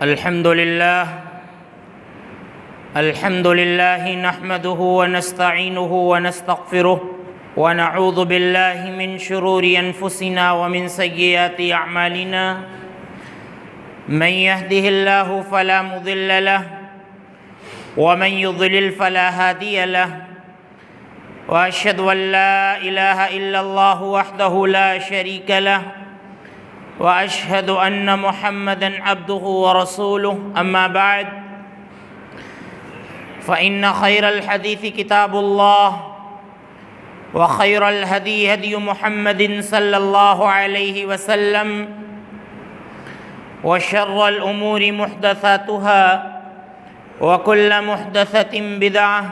الحمد لله نحمده ونستعينه ونستغفره ونعوذ بالله من شرور أنفسنا ومن سيئات أعمالنا من يهده الله فلا مضل له ومن يضلل فلا هادي له وأشهد أن لا إله إلا الله وحده لا شريك له وأشهد أن محمدًا عبده ورسوله أما بعد فإن خير الحديث كتاب الله وخير الهدي هدي محمد صلى الله عليه وسلم وشر الأمور محدثاتها وكل محدثة بدعة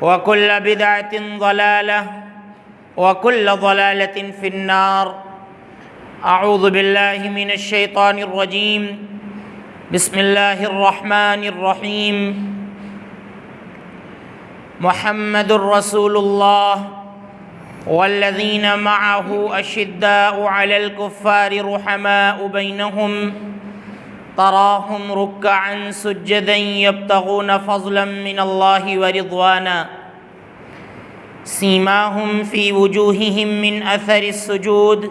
وكل بدعة ضلالة وكل ضلالة في النار اعوذ باللہ من الشیطان الرجیم بسم اللہ الرحمن الرحیم محمد رسول اللہ والذین معه اشداء علی الکفار رحماء بینہم تراہم رکعا سجدا یبتغون فضلا من اللہ ورضوانا سیماہم فی وجوہہم من اثر السجود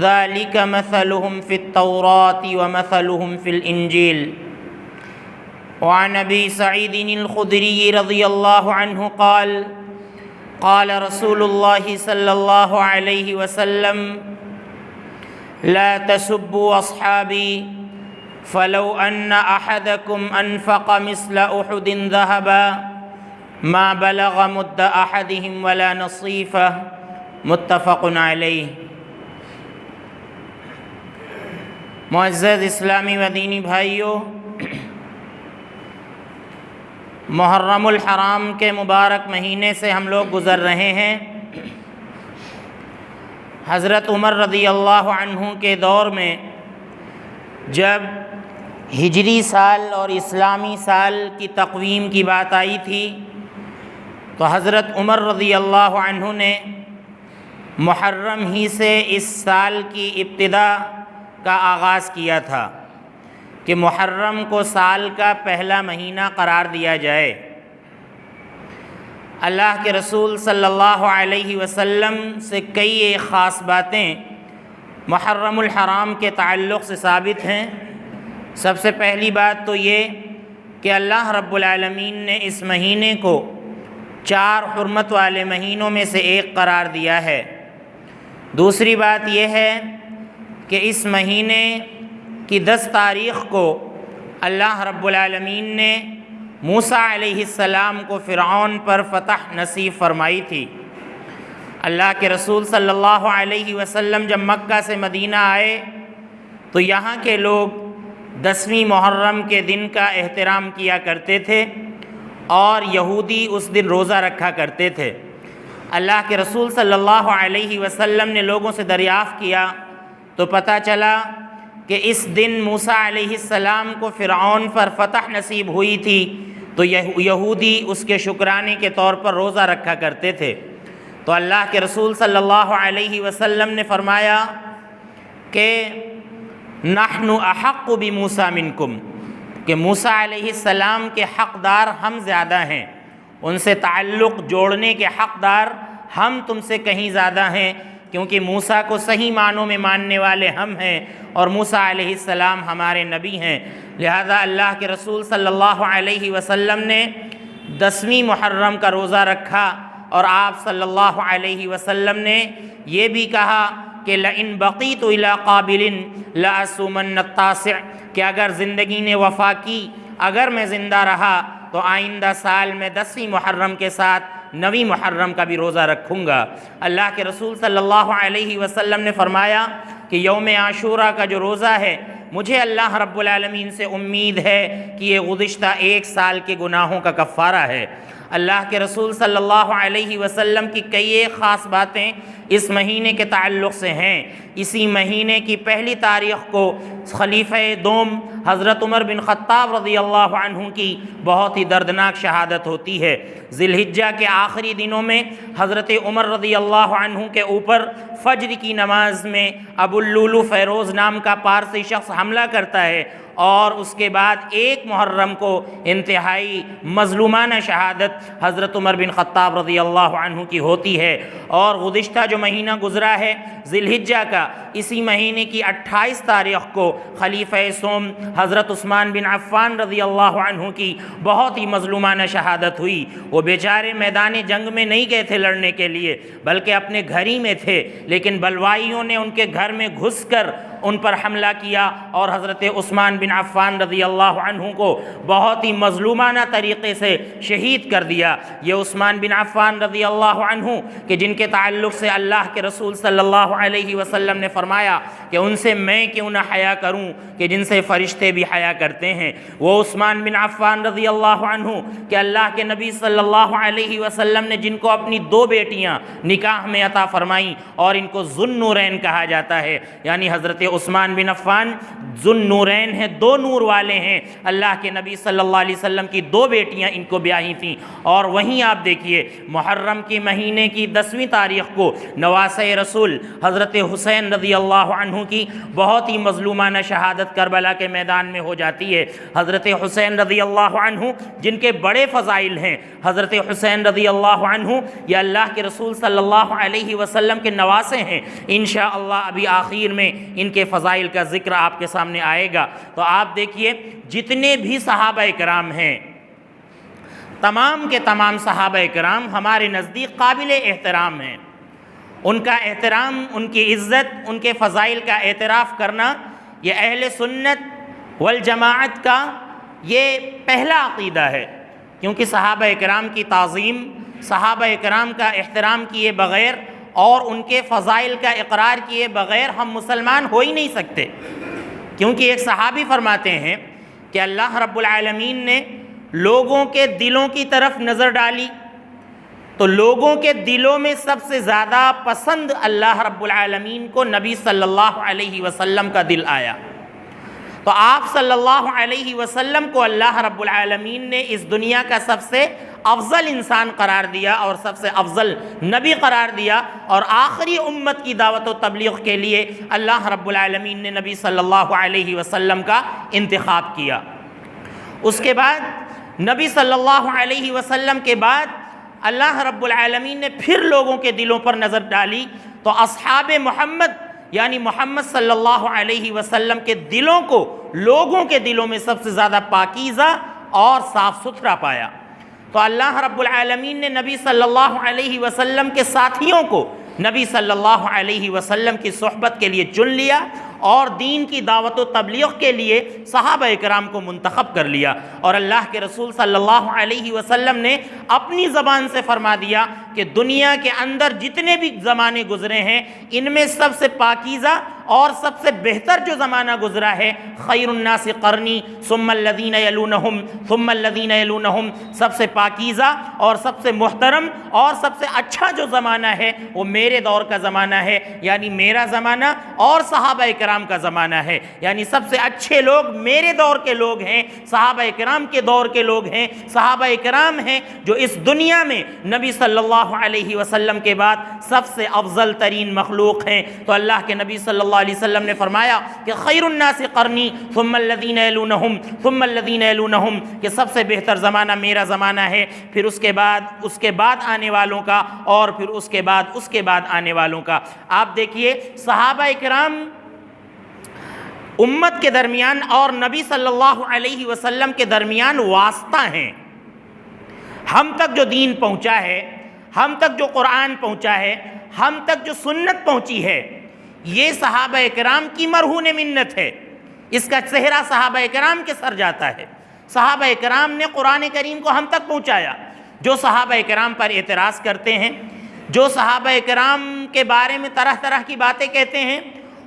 ذلك مثلهم في التوراة ومثلهم في الإنجيل وعن أبي سعيد الخدري رضي الله عنه قال قال رسول الله صلى الله عليه وسلم لا تسبوا أصحابي فلو أن أحدكم أنفق مثل أحد ذهبا ما بلغ مد أحدهم ولا نصيفه متفق عليه۔ معزز اسلامی و دینی بھائیوں، محرم الحرام کے مبارک مہینے سے ہم لوگ گزر رہے ہیں۔ حضرت عمر رضی اللہ عنہ کے دور میں جب ہجری سال اور اسلامی سال کی تقویم کی بات آئی تھی تو حضرت عمر رضی اللہ عنہ نے محرم ہی سے اس سال کی ابتدا کا آغاز کیا تھا کہ محرم کو سال کا پہلا مہینہ قرار دیا جائے۔ اللہ کے رسول صلی اللہ علیہ وسلم سے کئی ایک خاص باتیں محرم الحرام کے تعلق سے ثابت ہیں۔ سب سے پہلی بات تو یہ کہ اللہ رب العالمین نے اس مہینے کو 4 حرمت والے مہینوں میں سے ایک قرار دیا ہے۔ دوسری بات یہ ہے کہ اس مہینے کی 10 تاریخ کو اللہ رب العالمین نے موسیٰ علیہ السلام کو فرعون پر فتح نصیب فرمائی تھی۔ اللہ کے رسول صلی اللہ علیہ وسلم جب مکہ سے مدینہ آئے تو یہاں کے لوگ 10ویں محرم کے دن کا احترام کیا کرتے تھے اور یہودی اس دن روزہ رکھا کرتے تھے۔ اللہ کے رسول صلی اللہ علیہ وسلم نے لوگوں سے دریافت کیا تو پتہ چلا کہ اس دن موسیٰ علیہ السلام کو فرعون پر فتح نصیب ہوئی تھی تو یہودی اس کے شکرانے کے طور پر روزہ رکھا کرتے تھے۔ تو اللہ کے رسول صلی اللہ علیہ وسلم نے فرمایا کہ نحن احق بموسیٰ منکم، کہ موسیٰ علیہ السلام کے حقدار ہم زیادہ ہیں، ان سے تعلق جوڑنے کے حقدار ہم تم سے کہیں زیادہ ہیں، کیونکہ موسیٰ کو صحیح معنوں میں ماننے والے ہم ہیں اور موسیٰ علیہ السلام ہمارے نبی ہیں۔ لہذا اللہ کے رسول صلی اللہ علیہ وسلم نے 10ویں محرم کا روزہ رکھا اور آپ صلی اللہ علیہ وسلم نے یہ بھی کہا کہ لئن بقیت الی قابل لأصومن التاسع، کہ اگر زندگی نے وفا کی، اگر میں زندہ رہا تو آئندہ سال میں 10ویں محرم کے ساتھ 9ویں محرم کا بھی روزہ رکھوں گا۔ اللہ کے رسول صلی اللہ علیہ وسلم نے فرمایا کہ یوم عاشوراء کا جو روزہ ہے مجھے اللہ رب العالمین سے امید ہے کہ یہ گزشتہ 1 سال کے گناہوں کا کفارہ ہے۔ اللہ کے رسول صلی اللہ علیہ وسلم کی کئی خاص باتیں اس مہینے کے تعلق سے ہیں۔ اسی مہینے کی پہلی تاریخ کو خلیفہ دوم حضرت عمر بن خطاب رضی اللہ عنہ کی بہت ہی دردناک شہادت ہوتی ہے۔ ذی الحجہ کے آخری دنوں میں حضرت عمر رضی اللہ عنہ کے اوپر فجر کی نماز میں ابو اللولو فیروز نام کا پارسی شخص حملہ کرتا ہے، اور اس کے بعد 1 محرم کو انتہائی مظلومانہ شہادت حضرت عمر بن خطاب رضی اللہ عنہ کی ہوتی ہے۔ اور گزشتہ جو مہینہ گزرا ہے ذی الحجہ کا، اسی مہینے کی 28 تاریخ کو خلیفہ سوم حضرت عثمان بن عفان رضی اللہ عنہ کی بہت ہی مظلومانہ شہادت ہوئی۔ وہ بیچارے میدان جنگ میں نہیں گئے تھے لڑنے کے لیے، بلکہ اپنے گھر ہی میں تھے، لیکن بلوائیوں نے ان کے گھر میں گھس کر ان پر حملہ کیا اور حضرت عثمان بن عفان رضی اللہ عنہ کو بہت ہی مظلومانہ طریقے سے شہید کر دیا۔ یہ عثمان بن عفان رضی اللہ عنہ کہ جن کے تعلق سے اللہ کے رسول صلی اللہ علیہ وسلم نے فرمایا کہ ان سے میں کیوں نہ حیا کروں کہ جن سے فرشتے بھی حیا کرتے ہیں، وہ عثمان بن عفان رضی اللہ عنہ کہ اللہ کے نبی صلی اللہ علیہ وسلم نے جن کو اپنی 2 بیٹیاں نکاح میں عطا فرمائیں، اور ان کو ذو النورین کہا جاتا ہے، یعنی حضرت عثمان بن عفان ذو النورین ہیں، 2 نور والے ہیں۔ اللہ کے نبی صلی اللہ علیہ وسلم کی 2 بیٹیاں ان کو بیاہی تھیں۔ اور وہیں آپ دیکھیے محرم کی مہینے کی 10ویں تاریخ کو نواسہ رسول حضرت حسین رضی اللہ عنہ کی بہت ہی مظلومانہ شہادت کربلا کے میدان میں ہو جاتی ہے۔ حضرت حسین رضی اللہ عنہ جن کے بڑے فضائل ہیں، حضرت حسین رضی اللہ عنہ یہ اللہ کے رسول صلی اللہ علیہ وسلم کے نواسے ہیں۔ انشاءاللہ ابھی آخر میں ان کے فضائل کا ذکر آپ کے سامنے آئے گا۔ تو آپ دیکھیے جتنے بھی صحابہ کرام ہیں، تمام کے تمام صحابہ کرام ہمارے نزدیک قابل احترام ہیں۔ ان کا احترام، ان کی عزت، ان کے فضائل کا اعتراف کرنا یہ اہل سنت والجماعت کا یہ پہلا عقیدہ ہے، کیونکہ صحابہ کرام کی تعظیم، صحابہ کرام کا احترام کیے بغیر اور ان کے فضائل کا اقرار کیے بغیر ہم مسلمان ہو ہی نہیں سکتے۔ کیونکہ ایک صحابی فرماتے ہیں کہ اللہ رب العالمین نے لوگوں کے دلوں کی طرف نظر ڈالی تو لوگوں کے دلوں میں سب سے زیادہ پسند اللہ رب العالمین کو نبی صلی اللہ علیہ وسلم کا دل آیا۔ تو آپ صلی اللہ علیہ وسلم کو اللہ رب العالمین نے اس دنیا کا سب سے افضل انسان قرار دیا اور سب سے افضل نبی قرار دیا، اور آخری امت کی دعوت و تبلیغ کے لیے اللہ رب العالمین نے نبی صلی اللہ علیہ وسلم کا انتخاب کیا۔ اس کے بعد نبی صلی اللہ علیہ وسلم کے بعد اللہ رب العالمین نے پھر لوگوں کے دلوں پر نظر ڈالی تو اصحاب محمد یعنی محمد صلی اللہ علیہ وسلم کے دلوں کو لوگوں کے دلوں میں سب سے زیادہ پاکیزہ اور صاف ستھرا پایا۔ تو اللہ رب العالمین نے نبی صلی اللہ علیہ وسلم کے ساتھیوں کو نبی صلی اللہ علیہ وسلم کی صحبت کے لیے چن لیا اور دین کی دعوت و تبلیغ کے لیے صحابہ کرام کو منتخب کر لیا، اور اللہ کے رسول صلی اللہ علیہ وسلم نے اپنی زبان سے فرما دیا کہ دنیا کے اندر جتنے بھی زمانے گزرے ہیں ان میں سب سے پاکیزہ اور سب سے بہتر جو زمانہ گزرا ہے خیر الناس قرنی ثم الذین یلونہم ثم الذین یلونہم، سب سے پاکیزہ اور سب سے محترم اور سب سے اچھا جو زمانہ ہے وہ میرے دور کا زمانہ ہے، یعنی میرا زمانہ اور صحابہ کرام کا زمانہ ہے، یعنی سب سے اچھے لوگ میرے دور کے لوگ ہیں، صحابہ کرام کے دور کے لوگ ہیں، صحابہ کرام ہیں جو اس دنیا میں نبی صلی اللہ علیہ وسلم کے بعد سب سے افضل ترین مخلوق ہیں۔ تو اللہ کے نبی صلی اللہ علیہ وسلم نے فرمایا کہ خیر الناس قرنی ثم الذین یلونہم ثم الذین یلونہم، کہ سب سے بہتر زمانہ میرا زمانہ ہے، پھر اس کے بعد آنے والوں کا، اور پھر اس کے بعد آنے والوں کا۔ آپ دیکھیے صحابہ کرام امت کے درمیان اور نبی صلی اللہ علیہ وسلم کے درمیان واسطہ ہیں۔ ہم تک جو دین پہنچا ہے، ہم تک جو قرآن پہنچا ہے، ہم تک جو سنت پہنچی ہے، یہ صحابہ کرام کی مرہون منت ہے، اس کا صحرا صحابہ کرام کے سر جاتا ہے۔ صحابہ کرام نے قرآن کریم کو ہم تک پہنچایا۔ جو صحابہ کرام پر اعتراض کرتے ہیں، جو صحابہ کرام کے بارے میں طرح طرح کی باتیں کہتے ہیں،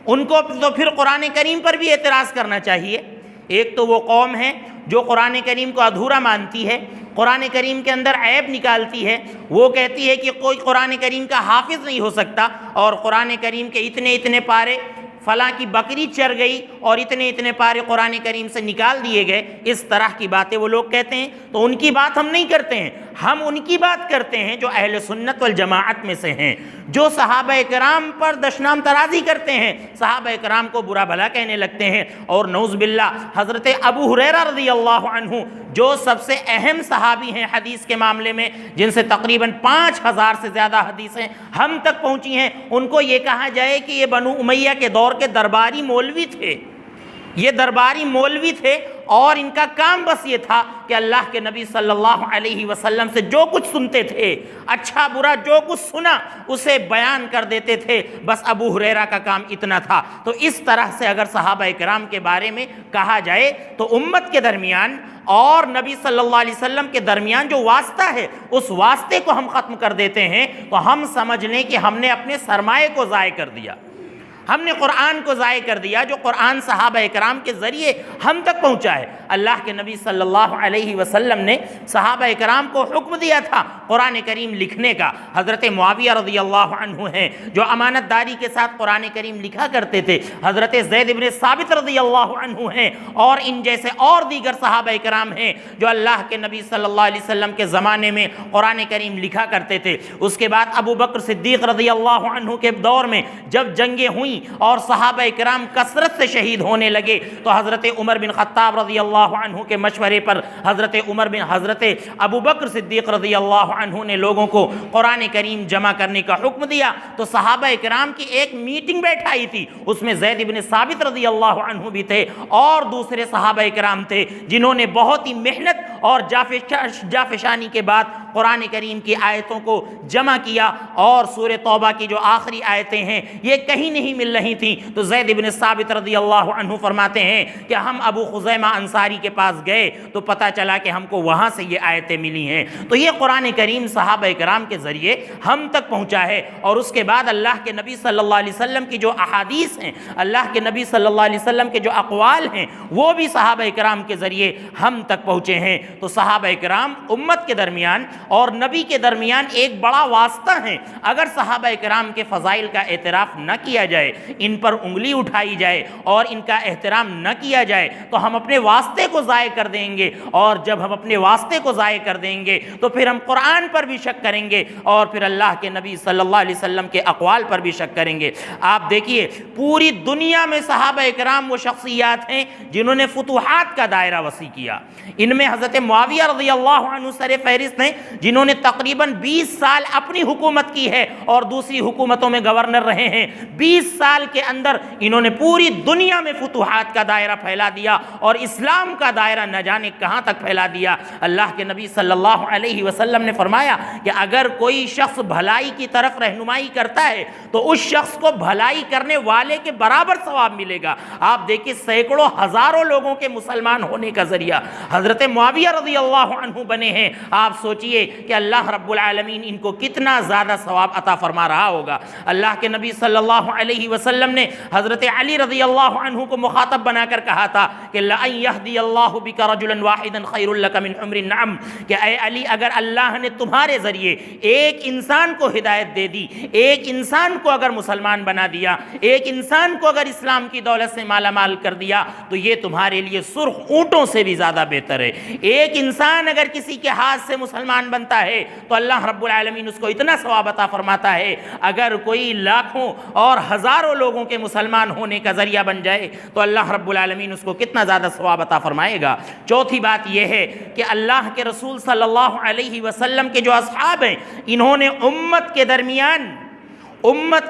ان کو تو پھر قرآن کریم پر بھی اعتراض کرنا چاہیے۔ ایک تو وہ قوم ہے جو قرآن کریم کو ادھورا مانتی ہے، قرآن کریم کے اندر عیب نکالتی ہے، وہ کہتی ہے کہ کوئی قرآن کریم کا حافظ نہیں ہو سکتا، اور قرآن کریم کے اتنے اتنے پارے فلاں کی بکری چر گئی اور اتنے اتنے پارے قرآن کریم سے نکال دیے گئے، اس طرح کی باتیں وہ لوگ کہتے ہیں۔ تو ان کی بات ہم نہیں کرتے ہیں، ہم ان کی بات کرتے ہیں جو اہل سنت والجماعت میں سے ہیں، جو صحابہ کرام پر دشنام ترازی کرتے ہیں، صحابہ کرام کو برا بھلا کہنے لگتے ہیں۔ اور نعوذ باللہ حضرت ابو ہریرہ رضی اللہ عنہ، جو سب سے اہم صحابی ہیں حدیث کے معاملے میں، جن سے تقریباً 5000 سے زیادہ حدیثیں ہم تک پہنچی ہیں، ان کو یہ کہا جائے کہ یہ بنو امیہ کے دور کے درباری مولوی تھے، یہ درباری مولوی تھے، اور ان کا کام بس یہ تھا کہ اللہ کے نبی صلی اللہ علیہ وسلم سے جو کچھ سنتے تھے، اچھا برا جو کچھ سنا اسے بیان کر دیتے تھے، بس ابو ہریرہ کا کام اتنا تھا۔ تو اس طرح سے اگر صحابہ کرام کے بارے میں کہا جائے تو امت کے درمیان اور نبی صلی اللہ علیہ وسلم کے درمیان جو واسطہ ہے، اس واسطے کو ہم ختم کر دیتے ہیں تو ہم سمجھ لیں کہ ہم نے اپنے سرمایے کو ضائع کر دیا، ہم نے قرآن کو ضائع کر دیا، جو قرآن صحابہ کرام کے ذریعے ہم تک پہنچا ہے۔ اللہ کے نبی صلی اللہ علیہ وسلم نے صحابہ کرام کو حکم دیا تھا قرآن کریم لکھنے کا۔ حضرت معاویہ رضی اللہ عنہ ہیں جو امانت داری کے ساتھ قرآن کریم لکھا کرتے تھے، حضرت زید بن ثابت رضی اللہ عنہ ہیں، اور ان جیسے اور دیگر صحابہ کرام ہیں جو اللہ کے نبی صلی اللہ علیہ وسلم کے زمانے میں قرآن کریم لکھا کرتے تھے۔ اس کے بعد ابو بکر صدیق رضی اللہ عنہ کے دور میں جب جنگیں ہوئیں اور صحابہ کرام کثرت سے شہید ہونے لگے تو حضرت عمر بن خطاب رضی اللہ عنہ کے مشورے پر حضرت ابو بکر صدیق رضی اللہ عنہ نے لوگوں کو قرآن کریم جمع کرنے کا حکم دیا۔ تو صحابہ کرام کی ایک میٹنگ بیٹھائی تھی، اس میں زید بن ثابت رضی اللہ عنہ بھی تھے اور دوسرے صحابہ کرام تھے، جنہوں نے بہت ہی محنت اور جافشانی کے بعد قرآن کریم کی آیتوں کو جمع کیا، اور سورہ توبہ کی جو آخری آیتیں ہیں یہ کہیں نہیں مل رہی تھیں۔ تو زید بن ثابت رضی اللہ عنہ فرماتے ہیں کہ ہم ابو خزیمہ انصاری کے پاس گئے تو پتہ چلا کہ ہم کو وہاں سے یہ آیتیں ملی ہیں۔ تو یہ قرآن کریم صحابہ کرام کے ذریعے ہم تک پہنچا ہے، اور اس کے بعد اللہ کے نبی صلی اللہ علیہ وسلم کی جو احادیث ہیں، اللہ کے نبی صلی اللہ علیہ وسلم کے جو اقوال ہیں، وہ بھی صحابہ کرام کے ذریعے ہم تک پہنچے ہیں۔ تو صحابہ کرام امت کے درمیان اور نبی کے درمیان ایک بڑا واسطہ ہیں۔ اگر صحابہ کرام کے فضائل کا اعتراف نہ کیا جائے، ان پر انگلی اٹھائی جائے اور ان کا احترام نہ کیا جائے تو ہم اپنے واسطے کو ضائع کر دیں گے، اور جب ہم اپنے واسطے کو ضائع کر دیں گے تو پھر ہم قرآن پر بھی شک کریں گے اور پھر اللہ کے نبی صلی اللہ علیہ وسلم کے اقوال پر بھی شک کریں گے۔ آپ دیکھیے پوری دنیا میں صحابہ کرام وہ شخصیات ہیں جنہوں نے فتوحات کا دائرہ وسیع کیا۔ ان میں حضرت معاویہ رضی اللہ عنہ سر فہرست ہیں، جنہوں نے تقریباً 20 سال اپنی حکومت کی ہے اور دوسری حکومتوں میں گورنر رہے ہیں۔ 20 سال کے اندر انہوں نے پوری دنیا میں فتوحات کا دائرہ پھیلا دیا اور اسلام کا دائرہ نہ جانے کہاں تک پھیلا دیا۔ اللہ کے نبی صلی اللہ علیہ وسلم نے فرمایا کہ اگر کوئی شخص بھلائی کی طرف رہنمائی کرتا ہے تو اس شخص کو بھلائی کرنے والے کے برابر ثواب ملے گا۔ آپ دیکھیں سینکڑوں ہزاروں لوگوں کے مسلمان ہونے کا ذریعہ حضرت معاویہ رضی اللہ عنہ بنے ہیں۔ آپ سوچئے کہ اللہ رب العالمین ان کو کتنا زیادہ ثواب عطا فرما رہا ہوگا۔ اللہ کے نبی صلی اللہ علیہ وسلم نے حضرت علی رضی اللہ عنہ کو مخاطب بنا کر کہا تھا کہ لَأَن يَهْدِيَ اللَّهُ بِكَ رَجُلًا وَاحِدًا خَيْرٌ لَكَ مِنْ حُمْرِ النَّعَمِ، کہ اے علی اگر اللہ نے تمہارے ذریعے ایک انسان کو ہدایت دے دی، ایک انسان کو اگر مسلمان بنا دیا، ایک انسان کو اگر اسلام کی دولت سے مالا مال کر دیا تو یہ تمہارے لیے سرخ اونٹوں سے بھی زیادہ بہتر ہے۔ ایک انسان اگر کسی کے ہاتھ سے مسلمان بنتا ہے تو اللہ رب العالمین اس کو اتنا ثواب عطا فرماتا ہے، اگر کوئی لاکھوں اور ہزاروں لوگوں کے مسلمان ہونے کا ذریعہ بن جائے تو اللہ رب العالمین اس کو کتنا زیادہ ثواب عطا فرمائے گا۔ چوتھی بات یہ ہے کہ اللہ کے رسول صلی اللہ علیہ وسلم کے جو اصحاب ہیں، انہوں نے امت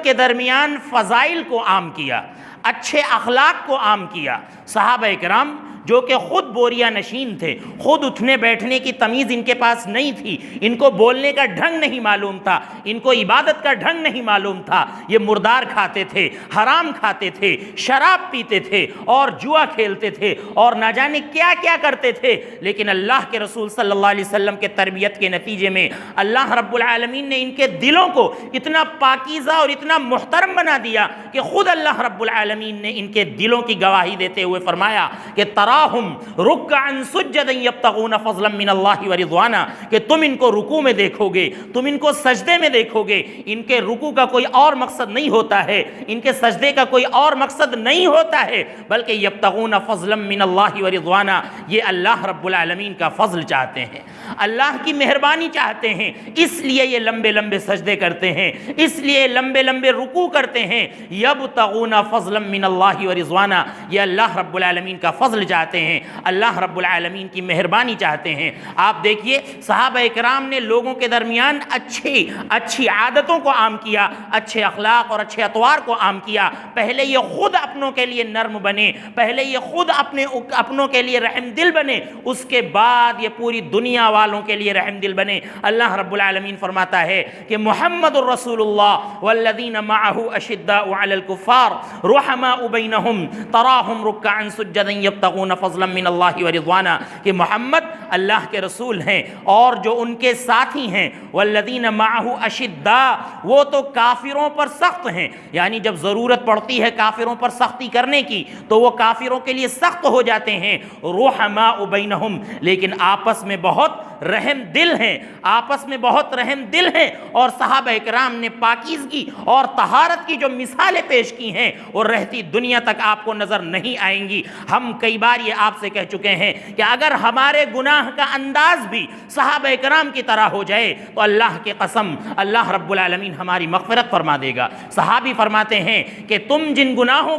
کے درمیان فضائل کو عام کیا، اچھے اخلاق کو عام کیا۔ صحابہ کرام جو کہ خود بوریا نشین تھے، خود اٹھنے بیٹھنے کی تمیز ان کے پاس نہیں تھی، ان کو بولنے کا ڈھنگ نہیں معلوم تھا، ان کو عبادت کا ڈھنگ نہیں معلوم تھا، یہ مردار کھاتے تھے، حرام کھاتے تھے، شراب پیتے تھے اور جوا کھیلتے تھے اور نہ جانے کیا کیا کرتے تھے، لیکن اللہ کے رسول صلی اللہ علیہ وسلم کے تربیت کے نتیجے میں اللہ رب العالمین نے ان کے دلوں کو اتنا پاکیزہ اور اتنا محترم بنا دیا کہ خود اللہ رب العالمین نے ان کے دلوں کی گواہی دیتے ہوئے فرمایا کہ تراہم رکعا سجدا یبتغون فضلا من اللہ ورضوانا، کہ تم ان کو رکوع میں دیکھو گے، تم ان کو سجدے میں دیکھو گے، ان کے رکوع کا کوئی اور مقصد نہیں ہوتا ہے، ان کے سجدے کا کوئی اور مقصد نہیں ہوتا ہے، بلکہ یبتغون فضلا من اللہ ورضوانا، یہ اللہ رب العالمین کا فضل چاہتے ہیں، اللہ کی مہربانی چاہتے ہیں، اس لیے یہ لمبے لمبے سجدے کرتے ہیں، اس لیے لمبے لمبے رکوع کرتے ہیں۔ یبتغون فضلا من اللہ ورضوانا، یہ اللہ رب العالمین کا فضل چاہتے ہیں، اللہ رب العالمین کی مہربانی چاہتے ہیں۔ آپ دیکھیے صحابہ کرام نے لوگوں کے درمیان اچھی عادتوں کو عام کیا، اچھے اخلاق اور اچھے اطوار کو عام کیا۔ پہلے یہ خود اپنوں کے لیے نرم بنے، پہلے یہ خود اپنوں کے لیے رحم دل بنے، اس کے بعد یہ پوری دنیا والوں کے لیے رحم دل بنے۔ اللہ رب العالمین فرماتا ہے کہ محمد الرسول اللہ والذین معہ اشداء علی الکفار رحماء بینہم تراہم رکعا سجدا یبتغون فضلا من اللہ ورضوانا، کہ محمد اللہ کے رسول ہیں اور جو ان کے ساتھی ہیں، والذین معہ اشداء، وہ تو کافروں پر سخت ہیں، یعنی جب ضرورت پڑتی ہے کافروں پر سختی کرنے کی تو وہ کافروں کے لیے سخت ہو جاتے ہیں، رحماء بینہم، لیکن آپس میں بہت رحم دل ہیں، آپس میں بہت رحم دل ہیں۔ اور صحابہ کرام نے پاکیزگی اور طہارت کی جو مثالیں پیش کی ہیں وہ رہتی دنیا تک آپ کو نظر نہیں آئیں گی۔ ہم کئی بار یہ آپ سے کہہ چکے ہیں کہ اگر ہمارے گناہ کا انداز بھی صحابہ کرام کی طرح ہو جائے تو اللہ کی قسم اللہ رب العالمین ہماری مغفرت فرما دے گا۔ صحابی فرماتے ہیں کہ تم جن گناہوں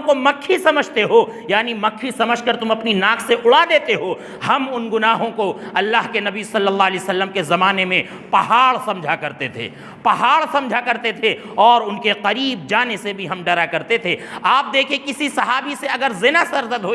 کو مکھی سمجھتے ہو، یعنی مکھی سمجھ کر تم اپنی ناک سے اڑا دیتے ہو، ہم ان گناہوں کو اللہ کے نبی صلی اللہ علیہ وسلم کے زمانے میں پہاڑ سمجھا کرتے تھے اور ان کے قریب جانے سے بھی ہم ڈرا کرتے تھے۔ آپ دیکھیں کسی صحابی سے اگر زنا سرزد ہو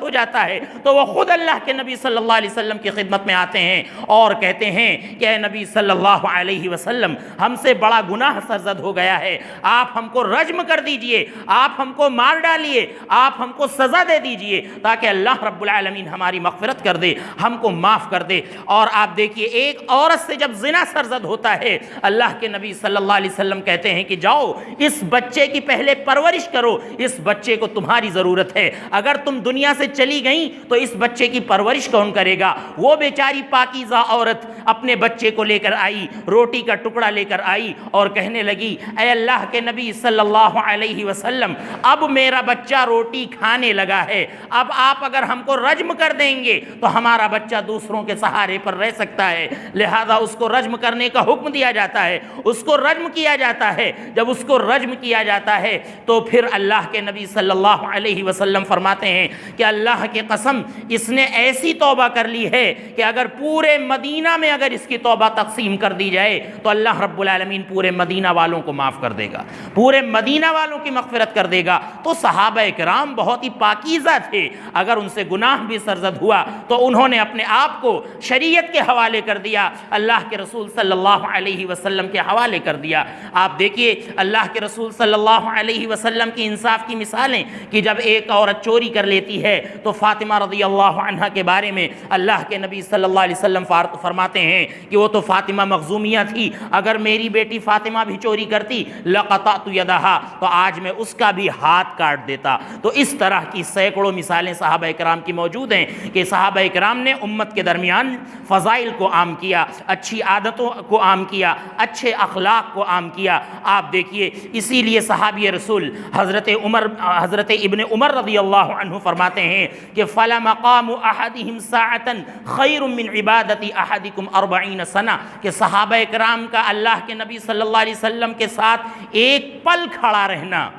جاتا ہے تو وہ خود اللہ کے نبی صلی اللہ علیہ وسلم کی خدمت میں آتے ہیں اور کہتے ہیں کہ اے نبی صلی اللہ علیہ وسلم، ہم سے بڑا گناہ سرزد ہو گیا ہے، آپ ہم کو رجم کر دیجئے، آپ ہم کو مار ڈالیے، آپ ہم کو سزا دے دیجئے تاکہ اللہ رب العالمین ہماری مغفرت کر دے، ہم کو معاف کر دے۔ اور آپ دیکھیے ایک عورت سے جب زنا سرزد ہوتا ہے، اللہ کے نبی صلی اللہ علیہ وسلم کہتے ہیں کہ جاؤ اس بچے کی پہلے پرورش کرو، اس بچے کو تمہاری ضرورت ہے، اگر تم دنیا سے چلی گئیں تو اس بچے کی پرورش کون کرے گا؟ وہ بیچاری پاکیزہ عورت اپنے بچے کو لے کر آئی، روٹی کا ٹکڑا لے کر آئی اور کہنے لگی اے اللہ کے نبی صلی اللہ علیہ وسلم، اب میرا بچہ روٹی کھانے لگا ہے، اب آپ اگر ہم کو رجم کر دیں گے تو ہمارا بچہ دوسروں کے سہارے پر رہ سکتا ہے، لہذا اس کو رجم کرنے کا حکم دیا جاتا ہے، اس کو رجم کیا جاتا ہے۔ جب اس کو رجم کیا جاتا ہے تو پھر اللہ کے نبی صلی اللہ علیہ وسلم فرماتے ہیں کہ اللہ کی قسم اس نے ایسی توبہ کر لی ہے کہ اگر پورے مدینہ میں اگر اس کی توبہ تقسیم کر دی جائے تو اللہ رب العالمین پورے مدینہ والوں کو معاف کر دے گا، پورے مدینہ والوں کی مغفرت کر دے گا۔ تو صحابہ کرام بہت ہی پاکیزہ تھے، اگر ان سے گناہ بھی سرزد ہوا تو انہوں نے اپنے آپ کو شریعت کے حوالے کر دیا، اللہ کے رسول صلی اللہ علیہ وسلم کے حوالے کر دیا۔ آپ دیکھیے اللہ کے رسول صلی اللہ علیہ وسلم کی انصاف کی مثالیں کہ جب ایک عورت چوری کر لیتی ہے تو فاطمہ رضی اللہ عنہا کے بارے میں اللہ کے نبی صلی اللہ علیہ وسلم فرماتے ہیں کہ وہ تو فاطمہ مخزومیہ تھی، اگر میری بیٹی فاطمہ بھی چوری کرتی لقطعت یدہا، تو آج میں اس کا بھی ہاتھ کاٹ دیتا۔ تو اس طرح کی سینکڑوں مثالیں صحابہ کرام کی موجود ہیں کہ صحابہ کرام نے امت کے درمیان فضائل کو عام کیا، اچھی عادتوں کو عام کیا، اچھے اخلاق کو عام کیا۔ آپ دیکھیے اسی لیے صحابی رسول حضرت ابن عمر رضی اللہ عنہ فرماتے ہیں کہ فَلَا مَقَامُ أَحَدِهِمْ سَاعَةً خَيْرٌ مِّنْ عِبَادَةِ أَحَدِكُمْ 40 سنہ، کہ صحابہ کرام کا اللہ کے نبی صلی اللہ علیہ وسلم کے ساتھ ایک پل کھڑا رہنا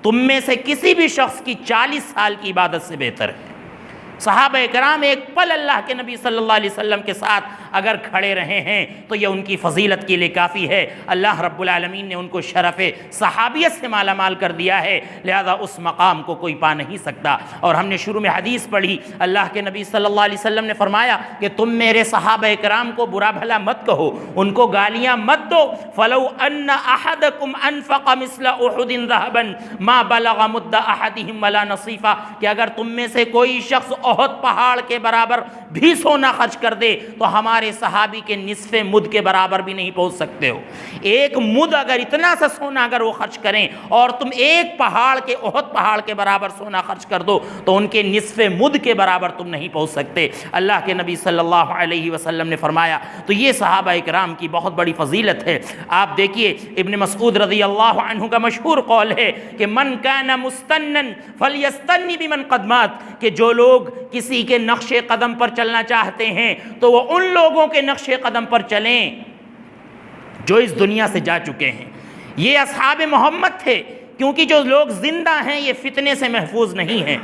تم میں سے کسی بھی شخص کی 40 سال کی عبادت سے بہتر ہے۔ صحابہ کرام ایک پل اللہ کے نبی صلی اللہ علیہ وسلم کے ساتھ اگر کھڑے رہے ہیں تو یہ ان کی فضیلت کے لیے کافی ہے۔ اللہ رب العالمین نے ان کو شرف صحابیت سے مالا مال کر دیا ہے، لہذا اس مقام کو کوئی پا نہیں سکتا۔ اور ہم نے شروع میں حدیث پڑھی، اللہ کے نبی صلی اللہ علیہ وسلم نے فرمایا کہ تم میرے صحابہ کرام کو برا بھلا مت کہو، ان کو گالیاں مت دو۔ فَلَوْ أَنَّ أَحَدَكُمْ أَنفَقَ مِثْلَ أُحُدٍ ذَهَبًا مَا بَلَغَ مُدَّ أَحَدِهِمْ وَلَا نَصِيفًا، کہ اگر تم میں سے کوئی شخص احد پہاڑ کے برابر بھی سونا خرچ کر دے تو ہمارے ہمارے صحابی کے نصف مد کے برابر بھی نہیں پہنچ سکتے ہو۔ ایک مد اگر اتنا سا سونا اگر وہ خرچ کریں اور تم ایک پہاڑ کے احد پہاڑ کے برابر سونا خرچ کر دو تو ان کے نصف مد کے برابر تم نہیں پہنچ سکتے۔ اللہ کے نبی صلی اللہ علیہ وسلم نے فرمایا۔ تو یہ صحابہ اکرام کی بہت بڑی فضیلت ہے۔ آپ دیکھیے ابن مسعود رضی اللہ عنہ کا مشہور قول ہے کہ من کان مستنن فلیستنی بمن قد مات، کہ جو لوگ کسی کے نقش قدم پر چلنا چاہتے ہیں تو وہ ان لوگوں کے نقش قدم پر چلیں جو اس دنیا سے جا چکے ہیں۔ یہ اصحاب محمد تھے، کیونکہ جو لوگ زندہ ہیں یہ فتنے سے محفوظ نہیں ہیں،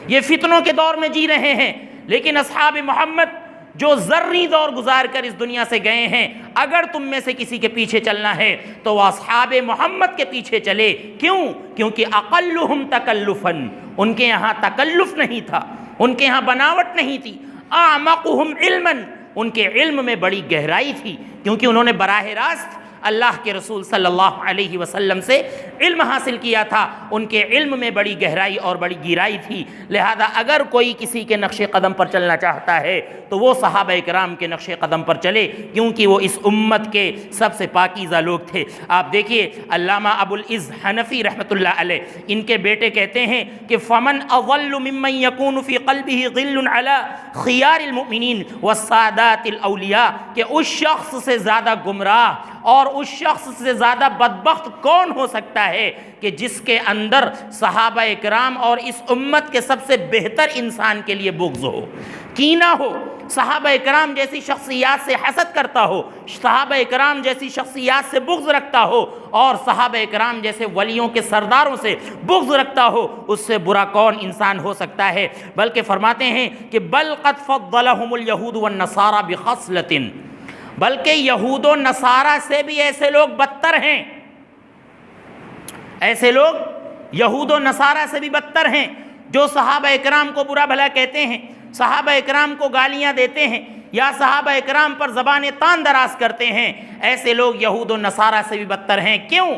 یہ فتنوں کے دور میں جی رہے ہیں، لیکن اصحاب محمد جو ذرّی دور گزار کر اس دنیا سے گئے ہیں، اگر تم میں سے کسی کے پیچھے چلنا ہے تو وہ اصحاب محمد کے پیچھے چلے۔ کیوں؟ کیونکہ اقلہم تکلفاً، ان کے یہاں تکلف نہیں تھا، ان کے یہاں بناوٹ نہیں تھی۔ اعمقہم علماً، ان کے علم میں بڑی گہرائی تھی، کیونکہ انہوں نے براہ راست اللہ کے رسول صلی اللہ علیہ وسلم سے علم حاصل کیا تھا، ان کے علم میں بڑی گہرائی اور بڑی گہرائی تھی۔ لہذا اگر کوئی کسی کے نقش قدم پر چلنا چاہتا ہے تو وہ صحابہ اکرام کے نقش قدم پر چلے، کیونکہ وہ اس امت کے سب سے پاکیزہ لوگ تھے۔ آپ دیکھیے علامہ ابو العز حنفی رحمۃ اللہ علیہ، ان کے بیٹے کہتے ہیں کہ فمن اضل ممن یکون فی قلبہ غل علی خیار المؤمنین والسادات الاولیاء، کہ اس شخص سے زیادہ گمراہ اور اس شخص سے زیادہ بدبخت کون ہو سکتا ہے کہ جس کے اندر صحابہ اکرام اور اس امت کے سب سے بہتر انسان کے لیے بغض ہو، کینہ ہو، صحابہ اکرام جیسی شخصیات سے حسد کرتا ہو، صحابہ اکرام جیسی شخصیات سے بغض رکھتا ہو، اور صحابہ اکرام جیسے ولیوں کے سرداروں سے بغض رکھتا ہو، اس سے برا کون انسان ہو سکتا ہے؟ بلکہ فرماتے ہیں کہ بل قد فضلہم الیہود والنصارى بخصلۃ، بلکہ یہود و نصارہ سے بھی ایسے لوگ بدتر ہیں، ایسے لوگ یہود و نصارہ سے بھی بدتر ہیں جو صحابہ اکرام کو برا بھلا کہتے ہیں، صحابہ اکرام کو گالیاں دیتے ہیں یا صحابہ اکرام پر زبان تان دراز کرتے ہیں۔ ایسے لوگ یہود و نصارہ سے بھی بدتر ہیں۔ کیوں؟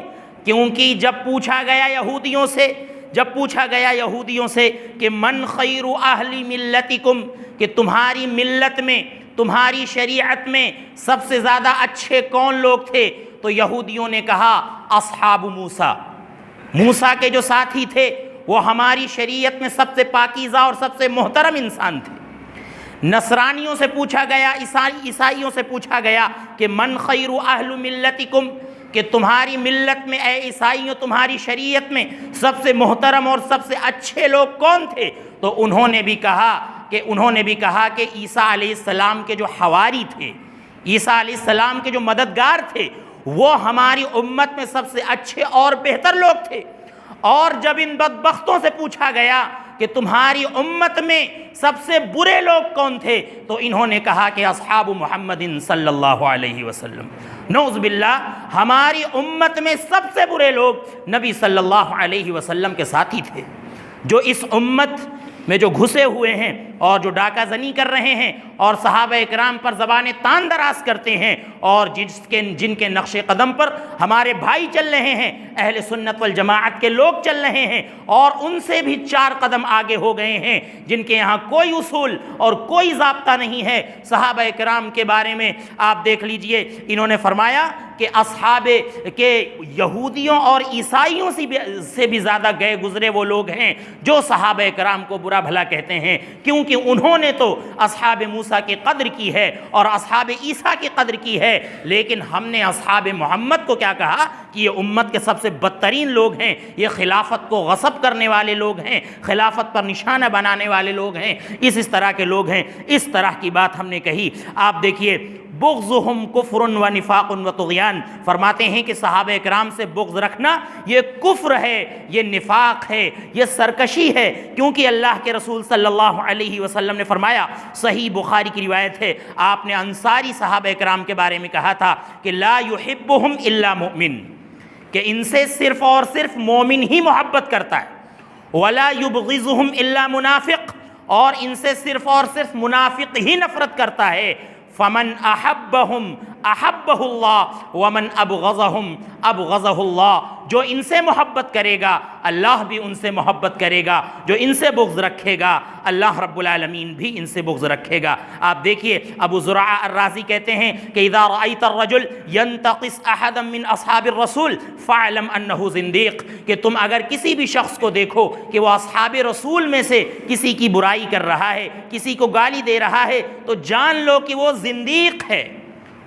کیونکہ جب پوچھا گیا یہودیوں سے کہ من خیر اہل ملتکم، کہ تمہاری ملت میں، تمہاری شریعت میں سب سے زیادہ اچھے کون لوگ تھے، تو یہودیوں نے کہا اصحاب موسیٰ، موسیٰ کے جو ساتھی تھے وہ ہماری شریعت میں سب سے پاکیزہ اور سب سے محترم انسان تھے۔ نصرانیوں سے پوچھا گیا، عیسائیوں سے پوچھا گیا کہ من خیر اہل ملتکم، کہ تمہاری ملت میں، اے عیسائیوں تمہاری شریعت میں سب سے محترم اور سب سے اچھے لوگ کون تھے، تو انہوں نے بھی کہا کہ عیسیٰ علیہ السلام کے جو حواری تھے، عیسیٰ علیہ السلام کے جو مددگار تھے، وہ ہماری امت میں سب سے اچھے اور بہتر لوگ تھے۔ اور جب ان بدبختوں سے پوچھا گیا کہ تمہاری امت میں سب سے برے لوگ کون تھے، تو انہوں نے کہا کہ اصحاب محمد صلی اللہ علیہ وسلم۔ نعوذ باللہ، ہماری امت میں سب سے برے لوگ نبی صلی اللہ علیہ وسلم کے ساتھی تھے، جو اس امت میں جو گھسے ہوئے ہیں اور جو ڈاکہ زنی کر رہے ہیں اور صحابہ اکرام پر زبان تان دراز کرتے ہیں، اور جن کے نقش قدم پر ہمارے بھائی چل رہے ہیں، اہل سنت والجماعت کے لوگ چل رہے ہیں، اور ان سے بھی 4 قدم آگے ہو گئے ہیں، جن کے یہاں کوئی اصول اور کوئی ضابطہ نہیں ہے صحابہ اکرام کے بارے میں۔ آپ دیکھ لیجئے، انہوں نے فرمایا کہ اصحاب کے یہودیوں اور عیسائیوں سے بھی زیادہ گئے گزرے وہ لوگ ہیں جو صحابہ اکرام کو برا بھلا کہتے ہیں، کیونکہ انہوں نے تو اصحاب موسیٰ کی قدر کی ہے اور اصحاب عیسیٰ کی قدر کی ہے، لیکن ہم نے اصحاب محمد کو کیا کہا کہ یہ امت کے سب سے بدترین لوگ ہیں، یہ خلافت کو غصب کرنے والے لوگ ہیں، خلافت پر نشانہ بنانے والے لوگ ہیں، اس طرح کے لوگ ہیں، اس طرح کی بات ہم نے کہی۔ آپ دیکھیے بغضہم کفر و نفاق و طغیان، فرماتے ہیں کہ صحابہ اکرام سے بغض رکھنا یہ کفر ہے، یہ نفاق ہے، یہ سرکشی ہے، کیونکہ اللہ کے رسول صلی اللہ علیہ وسلم نے فرمایا، صحیح بخاری کی روایت ہے، آپ نے انصاری صحابہ اکرام کے بارے میں کہا تھا کہ لا یحبہم الا مؤمن، کہ ان سے صرف اور صرف مومن ہی محبت کرتا ہے، ولا یبغضہم الا منافق، اور ان سے صرف اور صرف منافق ہی نفرت کرتا ہے۔ فمن احبہم احبہ اللہ ومن ابغضہم ابغضہ اللہ، جو ان سے محبت کرے گا اللہ بھی ان سے محبت کرے گا، جو ان سے بغض رکھے گا اللہ رب العالمین بھی ان سے بغض رکھے گا۔ آپ دیکھیے ابو زرعہ الرازی کہتے ہیں کہ اذا رأیت الرجل ينتقص احدا من اصحاب الرسول فاعلم انہ زندیق، کہ تم اگر کسی بھی شخص کو دیکھو کہ وہ اصحاب رسول میں سے کسی کی برائی کر رہا ہے، کسی کو گالی دے رہا ہے، تو جان لو کہ وہ زندیق ہے،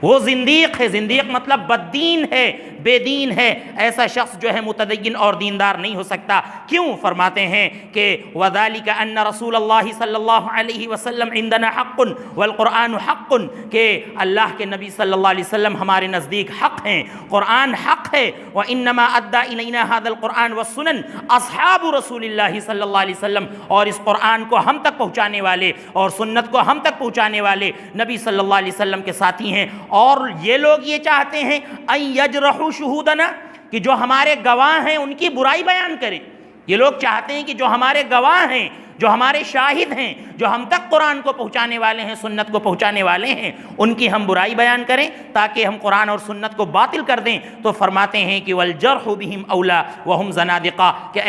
وہ زندیق ہے۔ زندیق مطلب بددین ہے، بے دین ہے۔ ایسا شخص جو ہے متدین اور دیندار نہیں ہو سکتا۔ کیوں؟ فرماتے ہیں کہ وَذَلِكَ أَنَّ رسول اللہ صلی اللہ علیہ وسلم عندنا حق والقرآن حق، کہ اللہ کے نبی صلی اللہ علیہ وسلم ہمارے نزدیک حق ہیں، قرآن حق ہے۔ وَإِنَّمَا أَدَّى إِلَيْنَا هَذَا الْقُرْآنُ وَالسُّنَنُ أَصْحَابُ رسول اللہ صلی اللہ علیہ وسلم، اور اس قرآن کو ہم تک پہنچانے والے اور سنت کو ہم تک پہنچانے والے نبی صلی اللہ علیہ وسلم کے ساتھی ہیں۔ اور یہ لوگ یہ چاہتے ہیں ان یجرحوا شہودنا، کہ جو ہمارے گواہ ہیں ان کی برائی بیان کریں۔ یہ لوگ چاہتے ہیں کہ جو ہمارے گواہ ہیں، جو ہمارے شاہد ہیں، جو ہم تک قرآن کو پہنچانے والے ہیں، سنت کو پہنچانے والے ہیں، ان کی ہم برائی بیان کریں تاکہ ہم قرآن اور سنت کو باطل کر دیں۔ تو فرماتے ہیں کہ والجرح بہم اولا وہم زنادقہ، کہ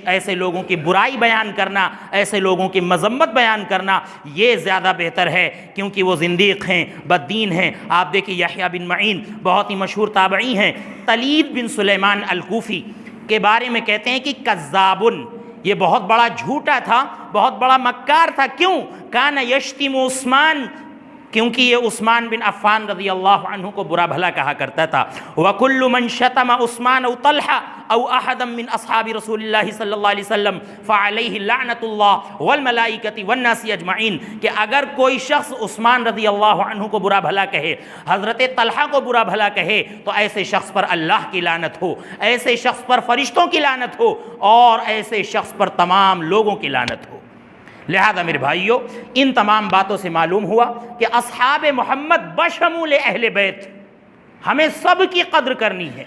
ایسے لوگوں کی برائی بیان کرنا، ایسے لوگوں کی مذمت بیان کرنا یہ زیادہ بہتر ہے، کیونکہ وہ زندیق ہیں، بددین ہیں۔ آپ دیکھیں یحییٰ بن معین بہت ہی مشہور تابعی ہیں، طلید بن سلیمان الکوفی کے بارے میں کہتے ہیں کہ کذابن، یہ بہت بڑا جھوٹا تھا، بہت بڑا مکار تھا۔ کیوں؟ کان یشتم عثمان، کیونکہ یہ عثمان بن عفان رضی اللہ عنہ کو برا بھلا کہا کرتا تھا۔ وَكُلُّ مَنْ شَتَمَ عثمان أو طلحہ او احدا من اصحاب رسول اللہ صلی اللہ علیہ وسلم فعلیہ لعنت اللہ والملائکۃ والناس اجمعین، کہ اگر کوئی شخص عثمان رضی اللہ عنہ کو برا بھلا کہے، حضرت طلحہ کو برا بھلا کہے، تو ایسے شخص پر اللہ کی لعنت ہو، ایسے شخص پر فرشتوں کی لعنت ہو، اور ایسے شخص پر تمام لوگوں کی لعنت ہو۔ لہذا میرے بھائیوں، ان تمام باتوں سے معلوم ہوا کہ اصحاب محمد بشمول اہل بیت، ہمیں سب کی قدر کرنی ہے۔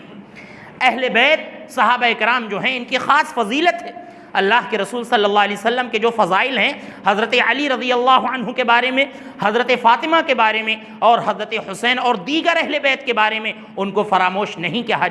اہل بیت صحابہ اکرام جو ہیں ان کی خاص فضیلت ہے۔ اللہ کے رسول صلی اللہ علیہ وسلم کے جو فضائل ہیں، حضرت علی رضی اللہ عنہ کے بارے میں، حضرت فاطمہ کے بارے میں، اور حضرت حسین اور دیگر اہل بیت کے بارے میں، ان کو فراموش نہیں کیا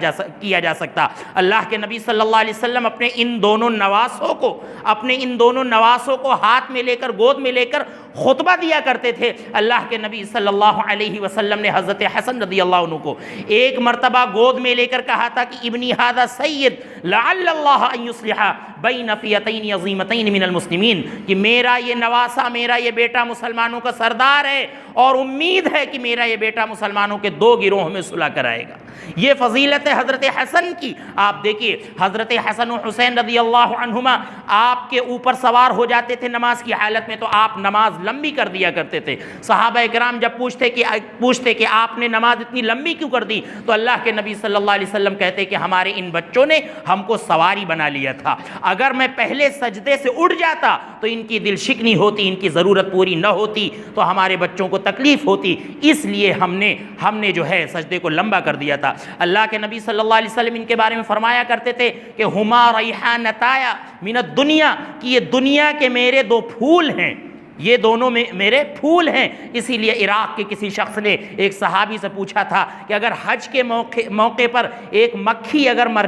جا سکتا۔ اللہ کے نبی صلی اللہ علیہ وسلم اپنے ان دونوں نواسوں کو ہاتھ میں لے کر، گود میں لے کر خطبہ دیا کرتے تھے۔ اللہ کے نبی صلی اللہ علیہ وسلم نے حضرت حسن رضی اللہ عنہ کو ایک مرتبہ گود میں لے کر کہا تھا کہ ابنی ھذا سید لعل اللہ ان یصلح بین فئتین عظیمتین من المسلمین، کہ میرا یہ نواسہ، میرا یہ بیٹا مسلمانوں کا سردار ہے، اور امید ہے کہ میرا یہ بیٹا مسلمانوں کے دو گروہوں میں صلح کرائے گا۔ یہ فضیلت ہے حضرت حسن کی۔ آپ دیکھیے حضرت حسن و حسین رضی اللہ عنہما آپ کے اوپر سوار ہو جاتے تھے نماز کی حالت میں، تو آپ نماز لمبی کر دیا کرتے تھے۔ صحابہ اکرام جب پوچھتے کہ آپ نے نماز اتنی لمبی کیوں کر دی، تو اللہ کے نبی صلی اللہ علیہ وسلم کہتے کہ ہمارے ان بچوں نے ہم کو سواری بنا لیا تھا، اگر میں پہلے سجدے سے اٹھ جاتا تو ان کی دل شکنی ہوتی، ان کی ضرورت پوری نہ ہوتی، تو ہمارے بچوں کو تکلیف ہوتی، اس لیے ہم نے جو ہے سجدے کو لمبا کر دیا تھا۔ اللہ کے نبی صلی اللہ علیہ وسلم ان کے بارے میں فرمایا کرتے تھے کہ ہما ریحانتایا من الدنیا، کہ یہ دنیا کے میرے دو پھول ہیں، یہ دونوں میں میرے پھول ہیں۔ اسی لیے عراق کے کسی شخص نے ایک صحابی سے پوچھا تھا کہ اگر حج کے موقع پر ایک مکھی اگر مر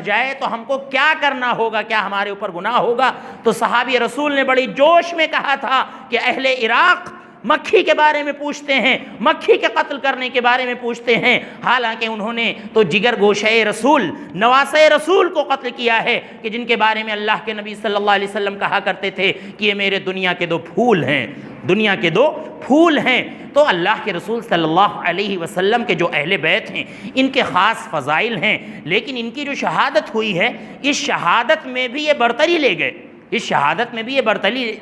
جائے تو ہم کو کیا کرنا ہوگا، کیا ہمارے اوپر گناہ ہوگا؟ تو صحابی رسول نے بڑی جوش میں کہا تھا کہ اہل عراق مکھی کے بارے میں پوچھتے ہیں، مکھی کے قتل کرنے کے بارے میں پوچھتے ہیں، حالانکہ انہوں نے تو جگر گوشہ رسول، نواسہ رسول کو قتل کیا ہے، کہ جن کے بارے میں اللہ کے نبی صلی اللہ علیہ وسلم کہا کرتے تھے کہ یہ میرے دنیا کے دو پھول ہیں، دنیا کے دو پھول ہیں۔ تو اللہ کے رسول صلی اللہ علیہ وسلم کے جو اہل بیت ہیں ان کے خاص فضائل ہیں، لیکن ان کی جو شہادت ہوئی ہے، اس شہادت میں بھی یہ برتری لے گئے،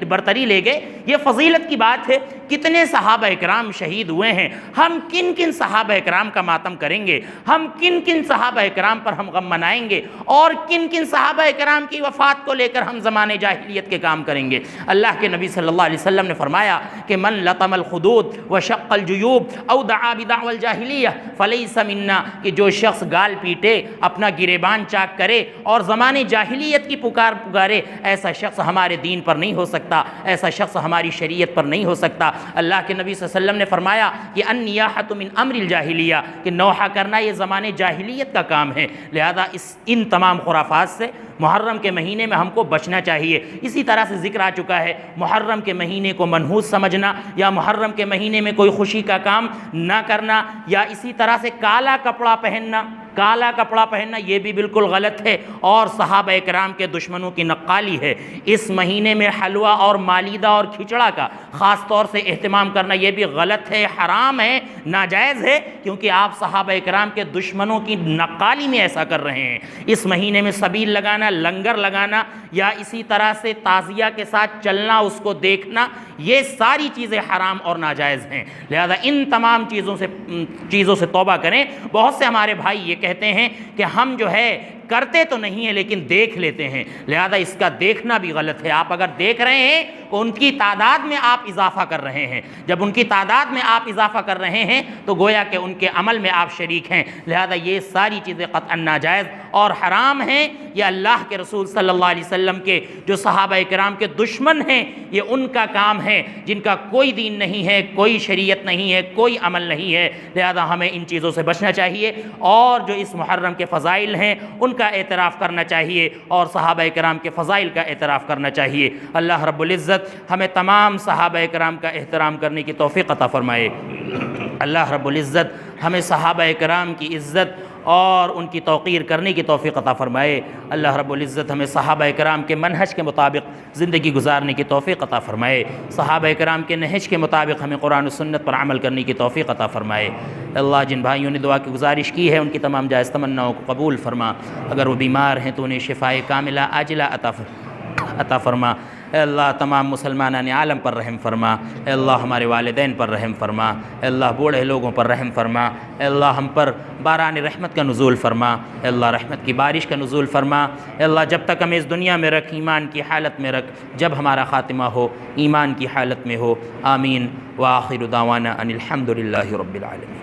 برتری لے گئے۔ یہ فضیلت کی بات ہے۔ کتنے صحابہ اکرام شہید ہوئے ہیں، ہم کن کن صحابہ اکرام کا ماتم کریں گے، ہم کن کن صحابہ اکرام پر ہم غم منائیں گے، اور کن کن صحابہ اکرام کی وفات کو لے کر ہم زمانے جاہلیت کے کام کریں گے۔ اللہ کے نبی صلی اللہ علیہ وسلم نے فرمایا کہ من لطم الخدود وشق الجیوب او دعا بدعوى الجاہلیہ فلیس منا، کہ جو شخص گال پیٹے، اپنا گریبان چاک کرے اور زمانے جاہلیت کی پکارے، ایسا شخص ہمارے دین پر نہیں ہو سکتا، ایسا شخص ہماری شریعت پر نہیں ہو سکتا۔ اللہ کے نبی صلی اللہ علیہ وسلم نے فرمایا کہ النیاحۃ من امر الجاہلیہ، کہ نوحہ کرنا یہ زمانے جاہلیت کا کام ہے، لہذا ان تمام خرافات سے محرم کے مہینے میں ہم کو بچنا چاہیے۔ اسی طرح سے ذکر آ چکا ہے محرم کے مہینے کو منحوس سمجھنا، یا محرم کے مہینے میں کوئی خوشی کا کام نہ کرنا، یا اسی طرح سے کالا کپڑا پہننا، کالا کپڑا پہننا یہ بھی بالکل غلط ہے، اور صحابہ کرام کے دشمنوں کی نقالی ہے۔ اس مہینے میں حلوہ اور مالیدہ اور کھچڑا کا خاص طور سے اہتمام کرنا یہ بھی غلط ہے، حرام ہے، ناجائز ہے، کیونکہ آپ صحابہ کرام کے دشمنوں کی نقالی میں ایسا کر رہے ہیں۔ اس مہینے میں سبیل لگانا، لنگر لگانا، یا اسی طرح سے تعزیہ کے ساتھ چلنا، اس کو دیکھنا، یہ ساری چیزیں حرام اور ناجائز ہیں، لہذا ان تمام چیزوں سے توبہ کریں۔ بہت سے ہمارے بھائی یہ کہتے ہیں کہ ہم جو ہے کرتے تو نہیں ہیں لیکن دیکھ لیتے ہیں، لہذا اس کا دیکھنا بھی غلط ہے۔ آپ اگر دیکھ رہے ہیں تو ان کی تعداد میں آپ اضافہ کر رہے ہیں، جب ان کی تعداد میں آپ اضافہ کر رہے ہیں تو گویا کہ ان کے عمل میں آپ شریک ہیں، لہذا یہ ساری چیزیں قطعا ناجائز اور حرام ہیں۔ یہ اللہ کے رسول صلی اللہ علیہ وسلم کے جو صحابہ کرام کے دشمن ہیں، یہ ان کا کام ہے جن کا کوئی دین نہیں ہے، کوئی شریعت نہیں ہے، کوئی عمل نہیں ہے، لہذا ہمیں ان چیزوں سے بچنا چاہیے، اور جو اس محرم کے فضائل ہیں ان کا اعتراف کرنا چاہیے، اور صحابہ کرام کے فضائل کا اعتراف کرنا چاہیے۔ اللہ رب العزت ہمیں تمام صحابہ کرام کا احترام کرنے کی توفیق عطا فرمائے۔ اللہ رب العزت ہمیں صحابہ کرام کی عزت اور ان کی توقیر کرنے کی توفیق عطا فرمائے۔ اللہ رب العزت ہمیں صحابہ کرام کے منہج کے مطابق زندگی گزارنے کی توفیق عطا فرمائے، صحابہ کرام کے نہج کے مطابق ہمیں قرآن و سنت پر عمل کرنے کی توفیق عطا فرمائے۔ اللہ جن بھائیوں نے دعا کی گزارش کی ہے ان کی تمام جائز تمناؤں کو قبول فرما، اگر وہ بیمار ہیں تو انہیں شفائے کاملہ عاجلہ عطا فرما۔ اے اللہ تمام مسلمانان عالم پر رحم فرما، اے اللہ ہمارے والدین پر رحم فرما، اے اللہ بوڑھے لوگوں پر رحم فرما، اے اللہ ہم پر باران رحمت کا نزول فرما، اے اللہ رحمت کی بارش کا نزول فرما، اے اللہ جب تک ہمیں اس دنیا میں رکھ ایمان کی حالت میں رکھ، جب ہمارا خاتمہ ہو ایمان کی حالت میں ہو۔ آمین۔ وآخر دعوانا ان الحمد للہ رب العالمین۔